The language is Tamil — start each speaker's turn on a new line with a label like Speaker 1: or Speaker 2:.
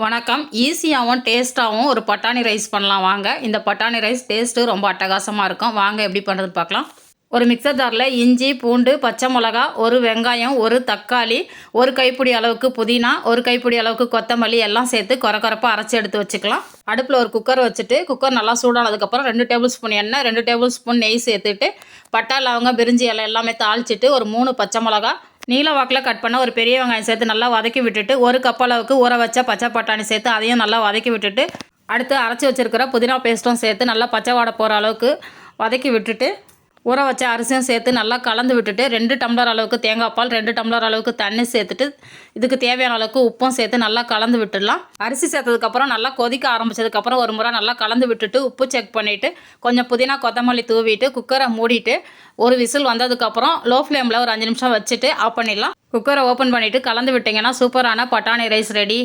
Speaker 1: வணக்கம். ஈஸியாகவும் டேஸ்ட்டாகவும் ஒரு பட்டாணி ரைஸ் பண்ணலாம் வாங்க. இந்த பட்டாணி ரைஸ் டேஸ்ட்டு ரொம்ப அட்டகாசமாக இருக்கும். வாங்க எப்படி பண்ணுறது பார்க்கலாம். ஒரு மிக்சர் ஜாரில் இஞ்சி, பூண்டு, பச்சை மிளகா, ஒரு வெங்காயம், ஒரு தக்காளி, ஒரு கைப்பிடி அளவுக்கு புதினா, ஒரு கைப்பிடி அளவுக்கு கொத்தமல்லி எல்லாம் சேர்த்து கொரப்பாக அரைச்சி எடுத்து வச்சுக்கலாம். அடுப்பில் ஒரு குக்கர் வச்சுட்டு குக்கர் நல்லா சூடானதுக்கப்புறம் 2 டேபிள் ஸ்பூன் எண்ணெய், 2 டேபிள் ஸ்பூன் நெய் சேர்த்துட்டு பட்டை, லவங்கம், பிரிஞ்சி இலை எல்லாமே தாளிச்சிட்டு ஒரு 3 பச்சை மிளகா, நீல வாக்கில் கட் பண்ண ஒரு பெரிய வெங்காயம் சேர்த்து நல்லா வதக்கி விட்டுட்டு ஒரு கப் அளவுக்கு ஊற வச்ச பச்சை பட்டாணி சேர்த்து அதையும் நல்லா வதக்கி விட்டுட்டு அடுத்து அரைச்சி வச்சுருக்கிற புதினா பேஸ்ட்டும் சேர்த்து நல்லா பச்சை வாடை போகிற அளவுக்கு வதக்கி விட்டுட்டு ஊற வச்ச அரிசியும் சேர்த்து நல்லா கலந்து விட்டுட்டு 2 டம்ளர் அளவுக்கு தேங்காய் பால், 2 டம்ளர் அளவுக்கு தண்ணி சேர்த்துட்டு இதுக்கு தேவையான அளவுக்கு உப்பும் சேர்த்து நல்லா கலந்து விட்டுடலாம். அரிசி சேர்த்ததுக்கப்புறம் நல்லா கொதிக்க ஆரம்பித்ததுக்கப்புறம் ஒரு முறை நல்லா கலந்து விட்டுட்டு உப்பு செக் பண்ணிவிட்டு கொஞ்சம் புதினா கொத்தமல்லி தூவிட்டு குக்கரை மூடிட்டு ஒரு விசில் வந்ததுக்கப்புறம் லோ ஃப்ளேமில் ஒரு 5 நிமிஷம் வச்சுட்டு ஆஃப் பண்ணிடலாம். குக்கரை ஓப்பன் பண்ணிவிட்டு கலந்து விட்டிங்கன்னா சூப்பரான பட்டாணி ரைஸ் ரெடி.